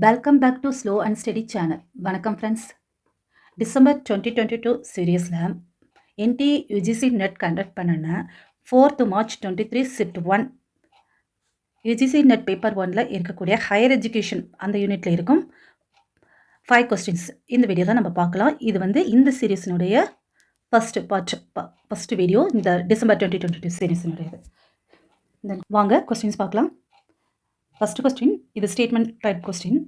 Welcome back to slow and study channel. வணக்கம் friends. December 2022 சீரியஸில் NTA UGC NET conduct பண்ணின 4th March 23 Shift 1 UGC NET paper 1ல் இருக்கக்கூடிய higher education அந்த யூனிட்டில் இருக்கும் 5 கொஸ்டின்ஸ் இந்த வீடியோ தான் நம்ம பார்க்கலாம். இது வந்து இந்த சீரீஸினுடைய ஃபர்ஸ்ட் வீடியோ, இந்த டிசம்பர் 2022 சீரீஸினுடையது. வாங்க கொஸ்டின்ஸ் பார்க்கலாம். ஃபர்ஸ்ட் கொஸ்டின், இது ஸ்டேட்மெண்ட் டைப் கொஸ்டின்.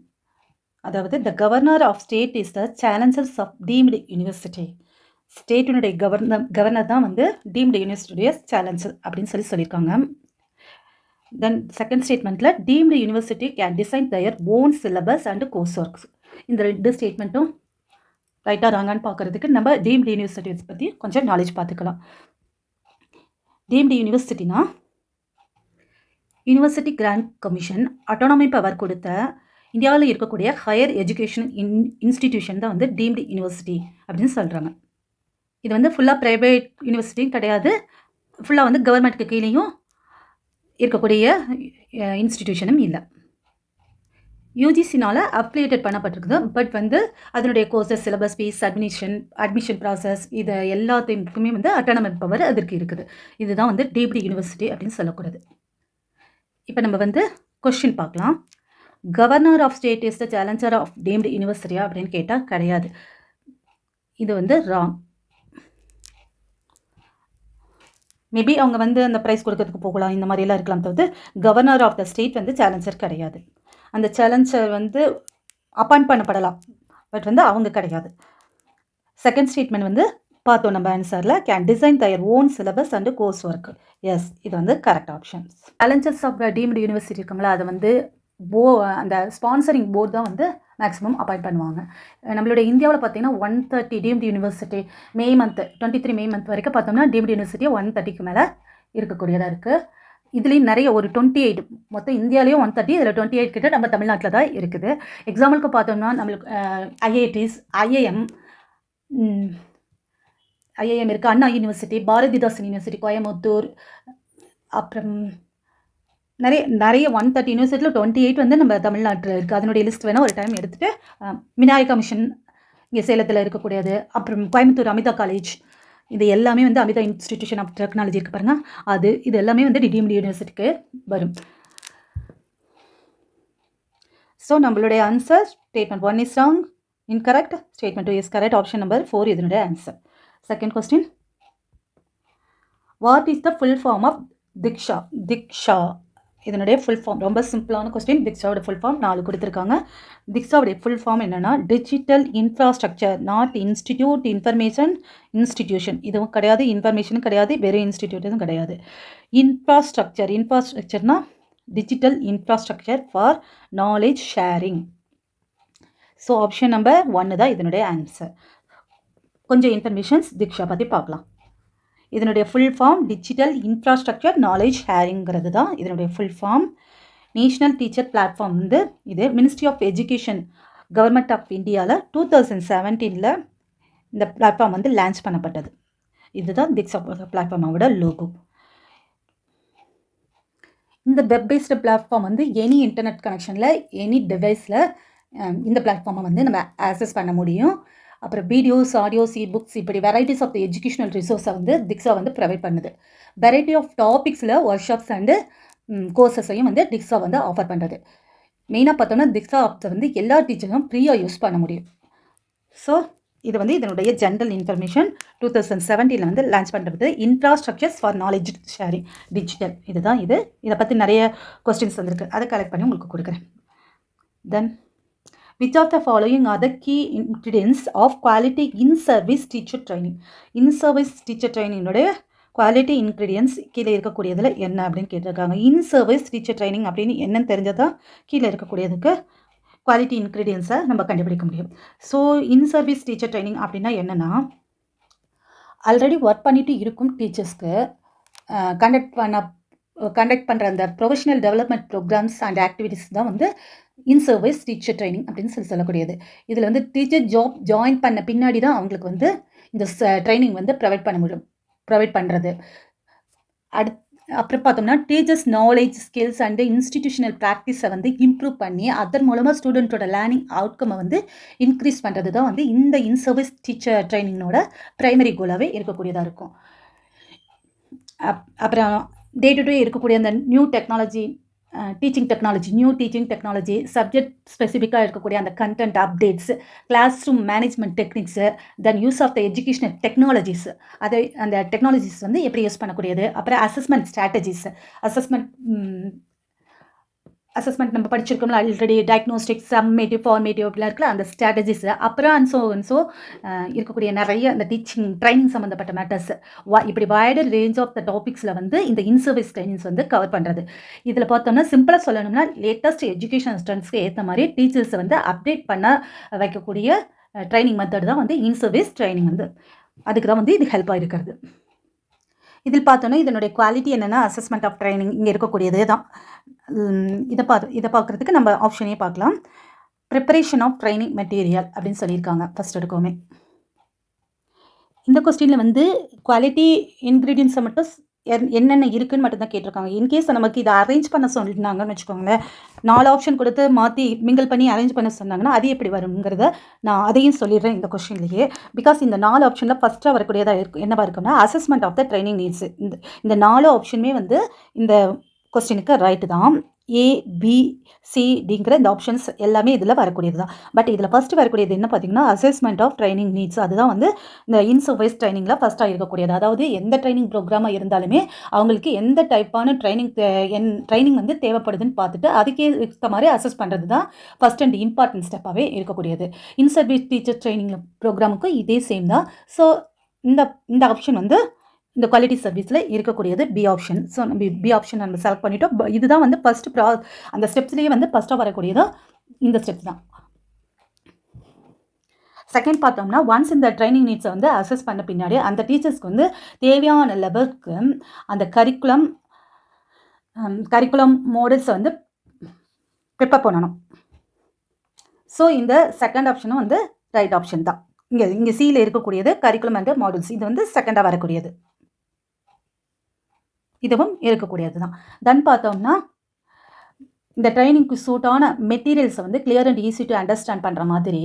அதாவது the governor of state is the challengers of deemed university. ஸ்டேட்டினுடைய கவர்னர் தான் வந்து டீம்டு யூனிவர்சிட்டியுடைய சேலஞ்சர் அப்படின்னு சொல்லியிருக்காங்க. தென் செகண்ட் ஸ்டேட்மெண்ட்டில் deemed university can design their own syllabus and course works. இந்த ரெண்டு ஸ்டேட்மெண்ட்டும் ரைட்டாக ராங்கான்னு பார்க்குறதுக்கு நம்ம டீம்டு யூனிவர்சிட்டிஸ் பற்றி கொஞ்சம் நாலேஜ் பார்த்துக்கலாம். டீம்டு யூனிவர்சிட்டினா university grant commission autonomy power கொடுத்த இந்தியாவில் இருக்கக்கூடிய ஹையர் எஜுகேஷன் இன்ஸ்டிடியூஷன் தான் வந்து டீம்டு யூனிவர்சிட்டி அப்படின்னு சொல்கிறாங்க. இது வந்து ஃபுல்லாக ப்ரைவேட் யூனிவர்சிட்டியும் கிடையாது, ஃபுல்லாக வந்து கவர்மெண்ட்டுக்கு கீழேயும் இருக்கக்கூடிய இன்ஸ்டிடியூஷனும் இல்லை. யூஜிசினால் அப்ளிகேட் பண்ணப்பட்டிருக்குது. பட் வந்து அதனுடைய courses, syllabus, fees, admission process இது எல்லாத்துக்குமே வந்து அட்டானமி பவர் அதற்கு இருக்குது. இதுதான் வந்து டீம்டு யூனிவர்சிட்டி அப்படின்னு சொல்லக்கூடாது. இப்போ நம்ம வந்து கொஸ்டின் பார்க்கலாம். Governor of state is the challenger of deemed யூனிவர்சிட்டியா அப்படின்னு கேட்டால் கிடையாது. இது வந்து ராங். மேபி அவங்க வந்து அந்த ப்ரைஸ் கொடுக்கறதுக்கு போகலாம், இந்த மாதிரியெல்லாம் இருக்கலாம். தவிர்த்து கவர்னர் ஆஃப் த ஸ்டேட் வந்து சேலஞ்சர் கிடையாது. அந்த சேலஞ்சர் வந்து அப்பாயிண்ட் பண்ணப்படலாம், பட் வந்து அவங்க கிடையாது. செகண்ட் ஸ்டேட்மெண்ட் வந்து பார்த்தோம் நம்ம ஆன்சரில், can design their own syllabus and course work. Yes, இது வந்து correct options. Challengers of deemed university இருக்காங்களா, அதை வந்து அந்த ஸ்பான்சரிங் போர்டு தான் வந்து மேக்ஸிமம் அப்பாயிண்ட் பண்ணுவாங்க. நம்மளுடைய இந்தியாவில் பார்த்தீங்கன்னா 130 deemed university May month 23 May month வரைக்கும் பார்த்தோம்னா டீம்டு யூனிவர்சிட்டி 130க்கு மேலே இருக்கக்கூடியதாக இருக்குது. இதுலேயும் நிறைய ஒரு 28 மொத்தம் இந்தியாவிலேயும் 130, இதில் 28 கிட்ட நம்ம தமிழ்நாட்டில் தான் இருக்குது. எக்ஸாம்பிளுக்கு பார்த்தோம்னா நம்மளுக்கு ஐஐடிஸ், ஐஏஎம் இருக்குது, அண்ணா யூனிவர்சிட்டி, பாரதிதாசன் யூனிவர்சிட்டி கோயம்புத்தூர், அப்புறம் நிறைய 130 யூனிவர்சிட்டியில் 28 வந்து நம்ம தமிழ்நாட்டில் இருக்குது. அதனுடைய லிஸ்ட் வேணால் ஒரு டைம் எடுத்துகிட்டு, விநாயகா மிஷன் இங்கே சேலத்தில் இருக்கக்கூடியது, அப்புறம் கோயம்புத்தூர் அமிதா காலேஜ், இது எல்லாமே வந்து அமிதா இன்ஸ்டிடியூஷன் ஆஃப் டெக்னாலஜி இருக்குது பாருங்கள், இது எல்லாமே வந்து டீம்டு யூனிவர்சிட்டிக்கு வரும். ஸோ நம்மளுடைய answer statement 1 is wrong, incorrect. Statement 2 is correct. Option number 4 இதனுடைய ஆன்சர். Second question, what is the full form of Diksha? இதனுடைய ஃபுல் ஃபார்ம் ரொம்ப சிம்பிளான கொஸ்டின். திக்ஷாவோட ஃபுல் ஃபார்ம் 4 கொடுத்துருக்காங்க. திக்ஷாவுடைய ஃபுல் ஃபார்ம் என்னென்னா digital infrastructure not institute information institution. இதுவும் கிடையாது, இன்ஃபர்மேஷனும் கிடையாது, வெறும் இன்ஸ்டிடியூட்டும் கிடையாது. இன்ஃப்ராஸ்ட்ரக்சர்னா digital infrastructure for knowledge sharing. So option number 1 தான் இதனுடைய ஆன்சர். கொஞ்சம் இன்ஃபர்மேஷன்ஸ் திக்ஷா பற்றி பார்க்கலாம். இதனுடைய full form digital infrastructure knowledge ஷேரிங்கிறது தான் இதனுடைய full form. National teacher platform வந்து இது ministry of education government of இந்தியாவில் 2017 இந்த பிளாட்ஃபார்ம் வந்து லான்ச் பண்ணப்பட்டது. இதுதான் திக்ஷா பிளாட்ஃபார்மோட லோகோ. இந்த வெப் பேஸ்டு பிளாட்ஃபார்ம் வந்து எனி இன்டர்நெட் கனெக்ஷனில் எனி டிவைஸில் இந்த பிளாட்ஃபார்மை வந்து நம்ம ஆக்சஸ் பண்ண முடியும். அப்புறம் வீடியோஸ், ஆடியோஸ், புக்ஸ், இப்படி வெரைட்டிஸ் ஆஃப் த எஜுகேஷனல் ரிசோர்ஸை வந்து திக்ஷா வந்து ப்ரொவைட் பண்ணுது. Variety of டாபிக்ஸில் work shops and கோர்சஸையும் வந்து திக்ஷா வந்து ஆஃபர் பண்ணுறது. மெயினாக பார்த்தோம்னா திக்ஷா ஆப்ஸை வந்து எல்லா டீச்சரும் ஃப்ரீயாக யூஸ் பண்ண முடியும். ஸோ இது வந்து இதனுடைய ஜென்ரல் இன்ஃபர்மேஷன். 2017 வந்து லான்ச் பண்ணுறது infrastructures for knowledge sharing digital. இதுதான் இது. இதை பற்றி நிறைய கொஸ்டின்ஸ் வந்திருக்கு, அதை கலெக்ட் பண்ணி உங்களுக்கு கொடுக்குறேன். தென் which of the following are the key ingredients of quality in-service teacher training? In-service teacher training quality ingredients கீழே இருக்கக்கூடியதில் என்ன அப்படின்னு கேட்டிருக்காங்க. இன்-சர்வீஸ் டீச்சர் ட்ரைனிங் அப்படின்னு என்னன்னு தெரிஞ்சதான் கீழே இருக்கக்கூடியதுக்கு குவாலிட்டி இன்க்ரீடியன்ஸை நம்ம கண்டுபிடிக்க முடியும். ஸோ இன்-சர்வீஸ் டீச்சர் ட்ரைனிங் அப்படின்னா என்னென்னா, ஆல்ரெடி ஒர்க் பண்ணிட்டு இருக்கும் டீச்சர்ஸ்க்கு கண்டக்ட் பண்ணுற அந்த professional development programs and activities தான் வந்து இன்-சர்வீஸ் டீச்சர் ட்ரைனிங் அப்படின்னு சொல்லக்கூடியது. இதில் வந்து டீச்சர் ஜாப் ஜாயின் பண்ண பின்னாடி தான் அவங்களுக்கு வந்து இந்த ட்ரைனிங் வந்து ப்ரொவைட் பண்ணுறது. அப்புறம் பார்த்தோம்னா teachers knowledge skills and institutional ப்ராக்டிஸை வந்து இம்ப்ரூவ் பண்ணி அதன் மூலமாக ஸ்டூடெண்ட்டோட லேர்னிங் அவுட்கம்மை வந்து இன்க்ரீஸ் பண்ணுறது தான் வந்து இந்த இன் சர்வீஸ் டீச்சர் ட்ரைனிங்கோட ப்ரைமரி கோலாகவே இருக்கக்கூடியதாக இருக்கும். அப்புறம் டே டு டே இருக்கக்கூடிய அந்த new technology new teaching technology, subject ஸ்பெசிஃபிக்காக இருக்கக்கூடிய அந்த content updates, class room management techniques, then use of the educational technologies, அதை அந்த டெக்னாலஜிஸ் வந்து எப்படி யூஸ் பண்ணக்கூடியது, அப்புறம் அசஸ்மெண்ட் ஸ்ட்ராட்டஜிஸ், அசஸ்மெண்ட் நம்ம படிச்சிருக்கோம்ல ஆல்ரெடி, டயக்னோஸ்டிக், சம்மேட்டிவ், ஃபார்மேட்டிவ் அப்படிலாம் இருக்குல்ல அந்த ஸ்ட்ராட்டஜிஸ், அப்புறம் அண்ட் இருக்கக்கூடிய நிறைய அந்த டீச்சிங் ட்ரைனிங் சம்மந்தப்பட்ட மேட்டர்ஸ், இப்படி வைடர் ரேஞ்ச் ஆஃப் த டாபிக்ஸில் வந்து இந்த இன்சர்வீஸ் ட்ரைனிங்ஸ் வந்து கவர் பண்ணுறது. இதில் பார்த்தோம்னா சிம்பிளாக சொல்லணும்னா லேட்டஸ்ட் எஜுகேஷன் ஸ்டன்ஸ்க்கு ஏற்ற மாதிரி டீச்சர்ஸை வந்து அப்டேட் பண்ண வைக்கக்கூடிய ட்ரைனிங் மெத்தட் தான் வந்து இன்சர்வீஸ் ட்ரைனிங் வந்து. அதுக்கு தான் வந்து இது ஹெல்ப்பாக இருக்கிறது. இதில் பார்த்தோன்னா இதனுடைய குவாலிட்டி என்னென்னா அசஸ்மெண்ட் ஆஃப் ட்ரைனிங் இங்கே இருக்கக்கூடியதே தான். இதை பார்க்குறதுக்கு நம்ம ஆப்ஷனே பார்க்கலாம். ப்ரிப்பரேஷன் ஆஃப் ட்ரைனிங் மெட்டீரியல் அப்படின்னு சொல்லியிருக்காங்க ஃபஸ்ட் எடுக்கவுமே. இந்த கொஸ்டினில் வந்து குவாலிட்டி இன்க்ரீடியன்ஸை மட்டும் என்னென்ன இருக்குன்னு மட்டும்தான் கேட்டிருக்காங்க. இன்கேஸ் நமக்கு இதை அரேஞ்ச் பண்ண சொன்னாங்கன்னு வச்சுக்கோங்களேன், 4 ஆப்ஷன் கொடுத்து மாற்றி மிங்கிள் பண்ணி அரேஞ்ச் பண்ண சொன்னாங்கன்னா அது எப்படி வருங்கிறத நான் அதையும் சொல்லிடுறேன் இந்த கொஸ்டின்லேயே. பிகாஸ் இந்த 4 ஆப்ஷனில் ஃபஸ்ட்டாக வரக்கூடியதாக இருக்கும் என்னவா இருக்குன்னா assessment of the training needs. இந்த 4 ஆப்ஷனுமே வந்து இந்த கொஸ்டினுக்கு ரைட்டு தான். ஏ, பி, சி, டிங்கிற இந்த ஆப்ஷன்ஸ் எல்லாமே இதில் வரக்கூடியது தான். பட் இதில் ஃபஸ்ட்டு வரக்கூடியது என்ன பார்த்தீங்கன்னா அசஸ்மெண்ட் ஆஃப் ட்ரைனிங் நீட்ஸ். அதுதான் வந்து இந்த இன்சர்வீஸ் ட்ரைனிங்கில் ஃபஸ்ட்டாக இருக்கக்கூடியது. அதாவது எந்த ட்ரைனிங் ப்ரோக்ராமாக இருந்தாலுமே அவங்களுக்கு எந்த டைப்பான ட்ரைனிங் வந்து தேவைப்படுதுன்னு பார்த்துட்டு அதுக்கே ஏற்ற மாதிரி அசஸ் பண்ணுறது தான் ஃபஸ்ட் அண்ட் இம்பார்ட்டன்ட் ஸ்டெப்பாகவே இருக்கக்கூடியது. இன்சர்வீஸ் டீச்சர் ட்ரைனிங் ப்ரோக்ராமுக்கும் இதே சேம் தான். ஸோ இந்த ஆப்ஷன் வந்து இந்த குவாலிட்டி சர்வீஸில் இருக்கக்கூடியது பி ஆப்ஷன். ஸோ நம்ம பி ஆப்ஷன் நம்ம செலக்ட் பண்ணிட்டோம். இதுதான் வந்து ஃபஸ்ட்டு அந்த ஸ்டெப்ஸ்லேயே வந்து ஃபஸ்ட்டாக வரக்கூடியதோ இந்த ஸ்டெப்ஸ் தான். செகண்ட் பார்த்தோம்னா ஒன்ஸ் இந்த ட்ரைனிங் நீட்ஸை வந்து அசஸ் பண்ண பின்னாடி அந்த டீச்சர்ஸ்க்கு வந்து தேவையான லெவலுக்கு அந்த கரிக்குலம் மாடல்ஸை வந்து ப்ரிப்பேர் பண்ணணும். ஸோ இந்த செகண்ட் ஆப்ஷனும் வந்து ரைட் ஆப்ஷன் தான். இங்கே சியில் இருக்கக்கூடியது கரிக்குலம் அண்ட் மாடல்ஸ், இது வந்து செகண்டாக வரக்கூடியது, இதுவும் இருக்கக்கூடியது தான். தென் பார்த்தோம்னா இந்த ட்ரைனிங்க்கு சூட்டான மெட்டீரியல்ஸை வந்து clear and easy to understand பண்ணுற மாதிரி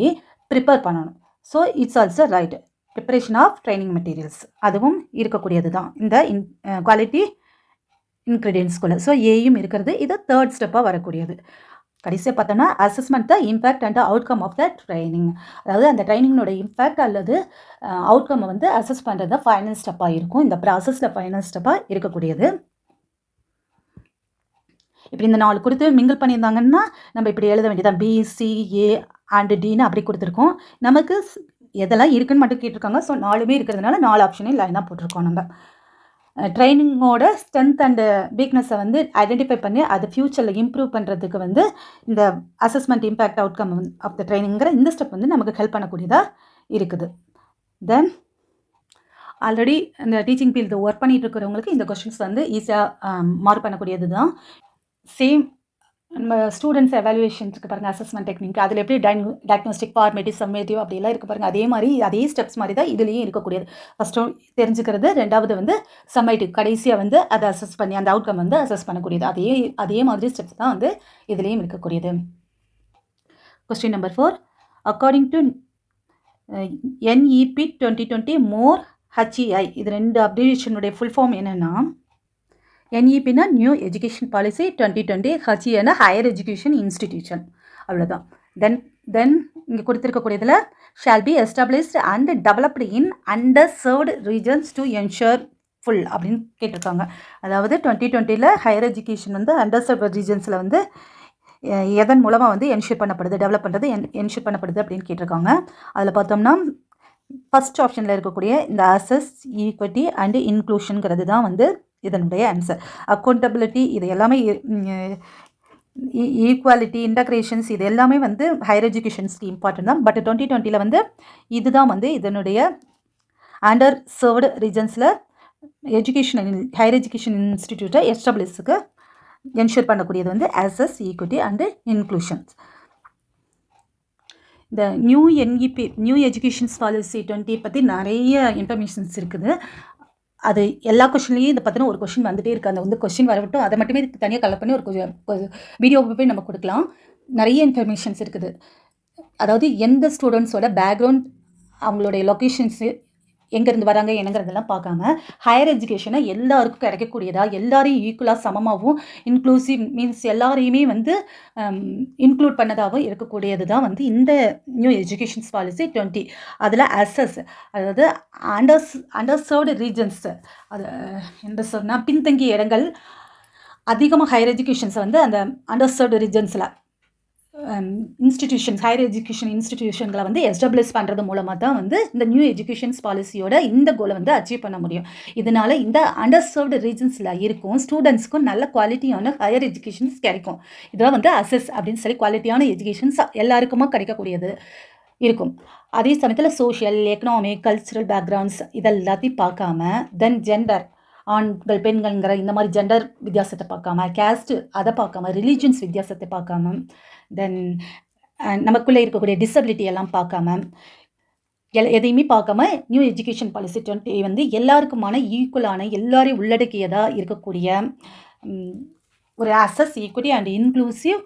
ப்ரிப்பேர் பண்ணணும். So it's also right. Preparation of training materials அதுவும் இருக்கக்கூடியது தான் இந்த குவாலிட்டி இன்க்ரீடியன்ஸ்குள்ளே. ஸோ ஏயும் இருக்கிறது, இது தேர்ட் ஸ்டெப்பாக வரக்கூடியது. கடைசியாக பார்த்தோன்னா assessment the impact and outcome of the training. அதாவது அந்த ட்ரைனிங்கோட இம்பேக்ட் அல்லது அவுட்கம்மை வந்து அசஸ் பண்ணுறது ஃபைனல் ஸ்டெப்பாக இருக்கும். இந்த ப்ராசஸில் ஃபைனல் ஸ்டெப்பாக இருக்கக்கூடியது. இப்படி இந்த 4 கொடுத்து மிங்கிள் பண்ணியிருந்தாங்கன்னா நம்ம இப்படி எழுத வேண்டியதான். பி, சி, ஏ அண்ட் டின்னு அப்படி கொடுத்துருக்கோம். நமக்கு எதெல்லாம் இருக்குன்னு மட்டும் கேட்டிருக்காங்க. ஸோ 4மே இருக்கிறதுனால 4 ஆப்ஷனையும் லைனாக போட்டிருக்கோம். நம்ம ட்ரைனிங்கோட ஸ்ட்ரென்த் அண்டு வீக்னஸை வந்து ஐடென்டிஃபை பண்ணி அதை ஃப்யூச்சரில் இம்ப்ரூவ் பண்ணுறதுக்கு வந்து இந்த assessment impact outcome of the ட்ரைனிங்கிற இந்த ஸ்டெப் வந்து நமக்கு ஹெல்ப் பண்ணக்கூடியதாக இருக்குது. தென் ஆல்ரெடி இந்த டீச்சிங் ஃபீல்டு ஒர்க் பண்ணிகிட்டு இருக்கிறவங்களுக்கு இந்த கொஸ்டின்ஸ் வந்து ஈஸியாக மார்க் பண்ணக்கூடியது தான். சேம் நம்ம ஸ்டூடெண்ட்ஸ் எவாலுவேஷன்ஸுக்கு பாருங்கள் அசஸ்மெண்ட் டெக்னிக், அதில் எப்படி டயக்னோஸ்டிக், ஃபார்மேட்டிவ், சம்மேட்டிவ் அப்படிலாம் இருக்குது பாருங்கள். அதே மாதிரி அதே ஸ்டெப்ஸ் மாதிரி தான் இதுலேயும் இருக்கக்கூடியது. ஃபஸ்ட்டு தெரிஞ்சுக்கிறது, ரெண்டாவது வந்து சம்மேட்டிவ், கடைசியாக வந்து அதை அசஸ் பண்ணி அந்த அவுட்கம் வந்து அசஸ் பண்ணக்கூடியது. அதே மாதிரி ஸ்டெப்ஸ் தான் வந்து இதுலேயும் இருக்கக்கூடியது. Question number 4. According to NEP 2020 more HEI, இது 2 அப்ரிவேஷனுடைய ஃபுல் ஃபார்ம் என்னென்னா NEPனா நியூ எஜுகேஷன் பாலிசி 2020, HEனா ஹையர் எஜுகேஷன் இன்ஸ்டிடியூஷன், அவ்வளோதான். தென் இங்கே கொடுத்துருக்கக்கூடியதில் shall be established and developed in underserved regions to ensure full அப்படின்னு கேட்டிருக்காங்க. அதாவது 2020 ஹையர் எஜுகேஷன் வந்து அண்டர் சர்வ்டு ரீஜன்ஸில் வந்து எதன் மூலமாக வந்து என்ஷூர் பண்ணப்படுது, டெவலப் பண்ணுறது என்ஷூர் பண்ணப்படுது அப்படின்னு கேட்டிருக்காங்க. அதில் பார்த்தோம்னா ஃபஸ்ட் ஆப்ஷனில் இருக்கக்கூடிய இந்த அசஸ், ஈக்விட்டி அண்டு இன்க்ளூஷனுங்கிறது தான் வந்து இதனுடைய ஆன்சர். அக்கௌண்டபிலிட்டி, இது எல்லாமே ஈக்குவாலிட்டி, இன்டகிரேஷன்ஸ், இது எல்லாமே வந்து ஹையர் எஜுகேஷன்ஸ்க்கு இம்பார்ட்டன்ட் தான். பட் 2020 வந்து இதுதான் வந்து இதனுடைய அண்டர் சர்வ்டு ரீஜன்ஸில் ஹையர் எஜுகேஷன் இன்ஸ்டிடியூட்டை எஸ்டாப்ளிஷ்க்கு என்ஷூர் பண்ணக்கூடியது வந்து அசஸ், ஈக்விட்டி அண்டு இன்க்ளூஷன்ஸ். இந்த நியூ எஜுகேஷன்ஸ் பாலிசி 20 பற்றி நிறைய இன்ஃபர்மேஷன்ஸ் இருக்குது. அது எல்லா கொஷின்லேயும் இதை பற்றின ஒரு கொஷின் வந்துகிட்டே இருக்குது. அந்த வந்து கொஷின் வரவிட்டும் அதை மட்டுமே தனியாக கலெக்ட் பண்ணி ஒரு வீடியோவை போய் நம்ம கொடுக்கலாம். நிறைய இன்ஃபர்மேஷன்ஸ் இருக்குது. அதாவது எந்த ஸ்டூடெண்ட்ஸோட பேக்ரவுண்ட், அவங்களுடைய லொக்கேஷன்ஸு, எங்கேருந்து வராங்க என்னங்கிறதெல்லாம் பார்க்காம ஹையர் எஜுகேஷனை எல்லாருக்கும் கிடைக்கக்கூடியதாக, எல்லாரையும் ஈக்குவலாக சமமாகவும், இன்க்ளூசிவ் மீன்ஸ் எல்லாரையுமே வந்து இன்க்ளூட் பண்ணதாகவும் இருக்கக்கூடியது தான் வந்து இந்த நியூ எஜுகேஷன்ஸ் பாலிசி 20. அதில் அசஸ், அதாவது அண்டர்சர்வ்டு ரீஜன்ஸ், அது என்ன சொன்னால் பின்தங்கிய இடங்கள், அதிகமாக ஹையர் எஜுகேஷன்ஸை வந்து அந்த அண்டர்சர்வ்டு ரீஜன்ஸில் இன்ஸ்டிடியூஷன்ஸ், ஹையர் எஜுகேஷன் இன்ஸ்டிடியூஷன்களை வந்து எஸ்டாப்ளிஷ் பண்ணுறது மூலமாக தான் வந்து இந்த நியூ எஜுகேஷன்ஸ் பாலிசியோட இந்த கோலை வந்து அச்சீவ் பண்ண முடியும். இதனால் இந்த அண்டர்சர்வ்டு ரீஜன்ஸில் இருக்கும் ஸ்டூடெண்ட்ஸ்க்கும் நல்ல குவாலிட்டியான ஹையர் எஜுகேஷன்ஸ் கிடைக்கும். இதெல்லாம் வந்து அசஸ் அப்படின்னு சொல்லி குவாலிட்டியான எஜுகேஷன்ஸ் எல்லாருக்குமா கிடைக்கக்கூடியது இருக்கும். அதே சமயத்தில் சோஷியல், எக்கனாமிக், கல்ச்சுரல் பேக்ரவுண்ட்ஸ் இதெல்லாத்தையும் பார்க்காம, தென் ஜெண்டர், ஆண்கள் பெண்கள்ங்கிற இந்த மாதிரி ஜெண்டர் வித்தியாசத்தை பார்க்காம, கேஸ்ட்டு அதை பார்க்காம, ரிலீஜியன்ஸ் வித்தியாசத்தை பார்க்காம, தென் நமக்குள்ளே இருக்கக்கூடிய டிசபிலிட்டி எல்லாம் பார்க்காம, எதையுமே பார்க்காம நியூ எஜுகேஷன் பாலிசி 20 வந்து எல்லாருக்குமான ஈக்குவலான, எல்லாரையும் உள்ளடக்கியதாக இருக்கக்கூடிய ஒரு access, equity and inclusive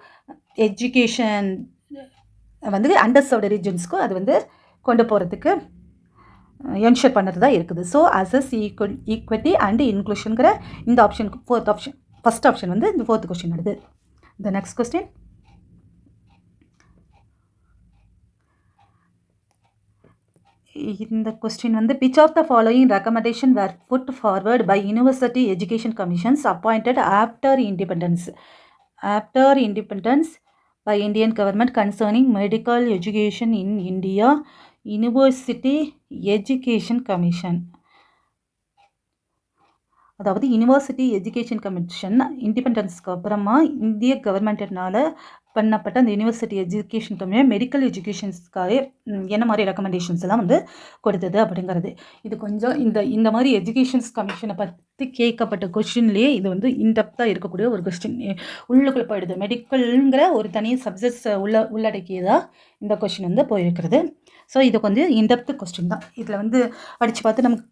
education வந்து அண்டர்சர்வ்டு ரீஜன்ஸ்க்கும் அது வந்து கொண்டு போகிறதுக்கு என்ஷூர் பண்ணுறது தான் இருக்குது. ஸோ அசஸ், ஈக்விட்டி அண்ட் இன்க்ளூஷனுங்கிற இந்த ஆப்ஷனுக்கு ஃபர்ஸ்ட் ஆப்ஷன் வந்து இந்த 4th கொஸ்டின் வருது. த நெக்ஸ்ட் கொஸ்டின், இந்த கொஸ்டின் வந்து which of the following recommendation were put forward by University Education Commissions appointed after independence by Indian government concerning medical education in India? University Education Commission, அதாவது university education commission இண்டிபெண்டன்ஸ்க்கு அப்புறமா இந்திய கவர்மெண்ட்னால பண்ணப்பட்ட அந்த university education commission medical எஜுகேஷன்ஸ்க்காக என்ன மாதிரி recommendations எல்லாம் வந்து கொடுத்தது அப்படிங்கிறது. இது கொஞ்சம் இந்த மாதிரி எஜுகேஷன்ஸ் கமிஷனை பற்றி கேட்கப்பட்ட கொஸ்டின்லேயே இது வந்து இன்டெப்த்தாக இருக்கக்கூடிய ஒரு கொஸ்டின் உள்ளுக்குள்ளே போயிடுது. மெடிக்கல்ங்கிற ஒரு தனி சப்ஜெக்ட்ஸ் உள்ளடக்கியதாக இந்த கொஸ்டின் வந்து போயிருக்கிறது. ஸோ இது கொஞ்சம் இன்டெப்த் கொஸ்டின் தான். இதில் வந்து படித்து பார்த்து நமக்கு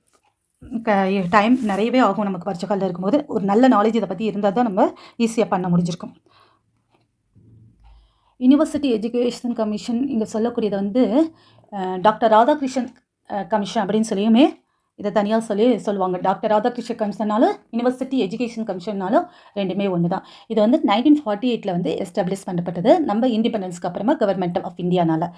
டைம் நிறையவே ஆகும். நமக்கு பரிட்சை காலில் இருக்கும்போது ஒரு நல்ல நாலேஜ் இதை பற்றி இருந்தால் தான் நம்ம ஈஸியாக பண்ண முடிஞ்சிருக்கும். யூனிவர்சிட்டி எஜுகேஷன் கமிஷன் இங்கே சொல்லக்கூடியது வந்து டாக்டர் ராதாகிருஷ்ணன் கமிஷன் அப்படின்னு சொல்லியுமே இதை தனியாக சொல்லுவாங்க. டாக்டர் ராதாகிருஷ்ணன் கமிஷன்னாலும் யூனிவர்சிட்டி எஜுகேஷன் கமிஷன்னாலும் ரெண்டுமே ஒன்று தான். இது வந்து 1948 வந்து எஸ்டாப்ளிஷ் பண்ணப்பட்டது நம்ம இண்டிபெண்டன்ஸ்க்கு அப்புறமா கவர்மெண்ட் ஆஃப் இந்தியானால.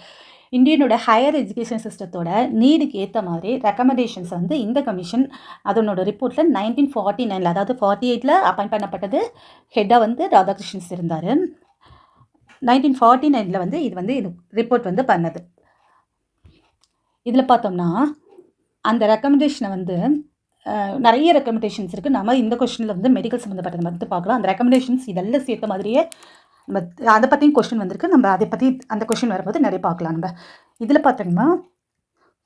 இந்தியனோட ஹையர் எஜுகேஷன் சிஸ்டத்தோட நீடுக்கு ஏற்ற மாதிரி ரெக்கமெண்டேஷன்ஸ் வந்து இந்த கமிஷன் அதனோட ரிப்போர்ட்டில் 1949 அதாவது 48 அப்பாயிண்ட் பண்ணப்பட்டது. ஹெட்டாக வந்து ராதாகிருஷ்ணன்ஸ் இருந்தார். 1949 வந்து இது ரிப்போர்ட் வந்து பண்ணது. இதில் பார்த்தோம்னா அந்த ரெக்கமெண்டேஷனை வந்து நிறைய ரெக்கமெண்டேஷன்ஸ் இருக்குது. நம்ம இந்த கொஸ்டினில் வந்து மெடிக்கல் சம்மந்தப்பட்டதை வந்து பார்க்கலாம். அந்த ரெக்கமெண்டேஷன்ஸ் இதெல்லாம் சேர்த்த மாதிரியே நம்ம அதை பற்றியும் கொஸ்டின் வந்திருக்கு. நம்ம அதை பற்றி அந்த கொஸ்டின் வரும்போது நிறைய பார்க்கலாம். நம்ம இதில் பார்த்தோம்னா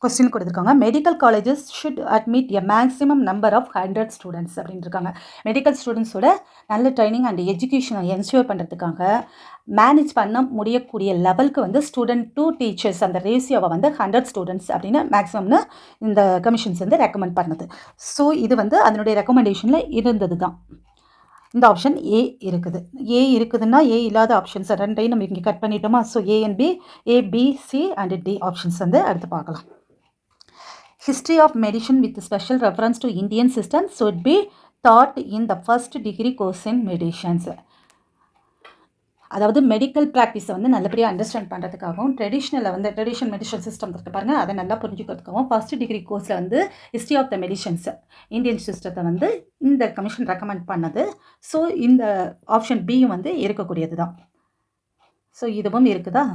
கொஸ்டின் கொடுத்துருக்காங்க, medical colleges should admit a maximum number of 100 students அப்படின்னு இருக்காங்க. மெடிக்கல் ஸ்டூடெண்ட்ஸோட நல்ல ட்ரைனிங் அண்ட் எஜுகேஷனை என்ஷூர் பண்ணுறதுக்காக மேனேஜ் பண்ண முடியக்கூடிய லெவலுக்கு வந்து ஸ்டூடெண்ட் டு டீச்சர்ஸ் அந்த ரேஷியோவை வந்து 100 ஸ்டூடெண்ட்ஸ் அப்படின்னு மேக்ஸிமம்னு இந்த கமிஷன்ஸ் வந்து ரெக்கமெண்ட் பண்ணது. ஸோ இது வந்து அதனுடைய ரெக்கமெண்டேஷனில் இருந்தது தான். இந்த ஆப்ஷன் ஏ இருக்குது. ஏ இருக்குதுன்னா ஏ இல்லாத ஆப்ஷன்ஸ் ரெண்டையும் நம்ம இங்கே கட் பண்ணிட்டோமா. So A and B, A, B, C and D options வந்து அடுத்து பார்க்கலாம். History of medicine with special reference to Indian system should be taught in the first degree course in medicines. அதாவது medical ப்ராக்டிஸை வந்து நல்லபடியாக understand பண்ணுறதுக்காகவும் traditional medicine system இருக்குது பாருங்கள், அதை நல்லா புரிஞ்சுக்கிறதுக்காகவும் ஃபஸ்ட் டிகிரி கோர்ஸில் வந்து history of the medicines Indian சிஸ்டத்தை வந்து இந்த கமிஷன் ரெக்கமெண்ட் பண்ணது. ஸோ இந்த ஆப்ஷன் பியும் வந்து இருக்கக்கூடியது தான். ஸோ இதுவும் இருக்குதா,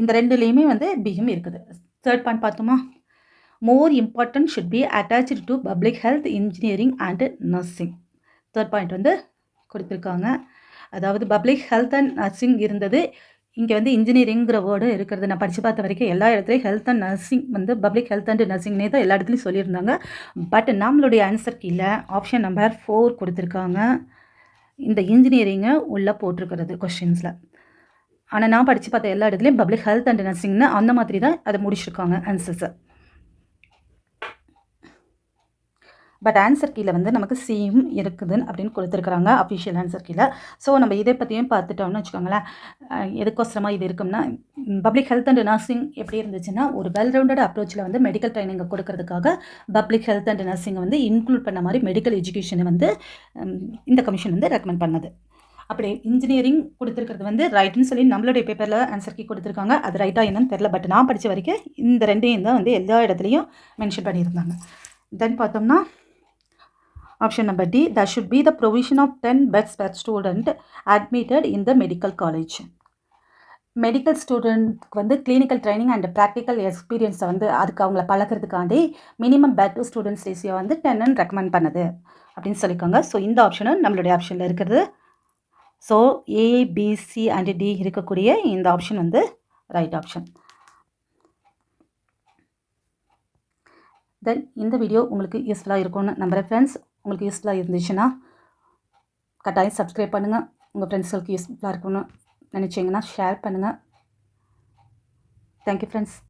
இந்த ரெண்டுலேயுமே வந்து பியும் இருக்குது. தேர்ட் பாயிண்ட் பார்த்தோமா, more important should be attached to public health, engineering and nursing. Third point வந்து கொடுத்துருக்காங்க. அதாவது பப்ளிக் ஹெல்த் அண்ட் நர்சிங் இருந்தது, இங்கே வந்து இன்ஜினியரிங்கிற வேர்டு இருக்கிறது. நான் படித்து பார்த்த வரைக்கும் எல்லா இடத்துலையும் ஹெல்த் அண்ட் நர்சிங் வந்து பப்ளிக் ஹெல்த் அண்ட் நர்சிங்னே தான் எல்லா இடத்துலையும் சொல்லியிருந்தாங்க. பட் நம்மளுடைய ஆன்சர் கீழே ஆப்ஷன் நம்பர் 4 கொடுத்துருக்காங்க. இந்த இன்ஜினியரிங்கை உள்ளே போட்டிருக்கிறது கொஸ்டின்ஸில். ஆனால் நான் படித்து பார்த்த எல்லா இடத்துலையும் பப்ளிக் ஹெல்த் அண்ட் நர்சிங்னு அந்த மாதிரி தான் அதை முடிச்சிருக்காங்க ஆன்சர்ஸை. பட் ஆன்சர் கீழே வந்து நமக்கு சியும் இருக்குதுன்னு அப்படின்னு கொடுத்துருக்குறாங்க அஃபிஷியல் ஆன்சர் கீழே. ஸோ நம்ம இதை பற்றியும் பார்த்துட்டோம்னு வச்சுக்கோங்களேன். எதுக்கோசரமாக இது இருக்கும்னா, பப்ளிக் ஹெல்த் அண்ட் நர்சிங் எப்படி இருந்துச்சுன்னா, ஒரு வெல் ரவுண்டட் அப்ரோச்சில் வந்து மெடிக்கல் ட்ரைனிங்கை கொடுக்கறதுக்காக பப்ளிக் ஹெல்த் அண்ட் நர்சிங்கை வந்து இன்க்ளூட் பண்ண மாதிரி மெடிக்கல் எஜுகேஷனை வந்து இந்த கமிஷன் வந்து ரெக்கமெண்ட் பண்ணது. அப்படி இன்ஜினியரிங் கொடுத்துருக்கிறது வந்து ரைட்டுன்னு சொல்லி நம்மளுடைய பேப்பரில் ஆன்சர் கீ கொடுத்துருக்காங்க. அது ரைட்டாக என்னன்னு தெரில. பட் நான் படித்த வரைக்கும் இந்த ரெண்டையும் தான் வந்து எல்லா இடத்துலையும் மென்ஷன் பண்ணியிருந்தாங்க. தென் பார்த்தோம்னா option number D, there should be the provision of 10 beds per student admitted in the medical college. Medical ஸ்டூடெண்ட்க்கு வந்து கிளினிக்கல் ட்ரைனிங் அண்ட் ப்ராக்டிக்கல் எக்ஸ்பீரியன்ஸை வந்து அதுக்கு அவங்கள பழக்கிறதுக்காண்டி minimum bed to students ratio வந்து 10ன்னு ரெக்கமெண்ட் பண்ணுது அப்படின்னு சொல்லியிருக்காங்க. ஸோ இந்த ஆப்ஷனும் நம்மளுடைய ஆப்ஷனில் இருக்குது. So A, B, C and D இருக்கக்கூடிய இந்த ஆப்ஷன் வந்து ரைட் ஆப்ஷன். தென் இந்த வீடியோ உங்களுக்கு யூஸ்ஃபுல்லாக இருக்கும்னு நம்புகிறேன் ஃப்ரெண்ட்ஸ். உங்களுக்கு யூஸ்ஃபுல்லாக இருந்துச்சுன்னா கட்டாயம் சப்ஸ்கிரைப் பண்ணுங்கள். உங்கள் ஃப்ரெண்ட்ஸ்களுக்கு யூஸ்ஃபுல்லாக இருக்கும்னு நினச்சிங்கன்னா ஷேர் பண்ணுங்கள். Thank you friends.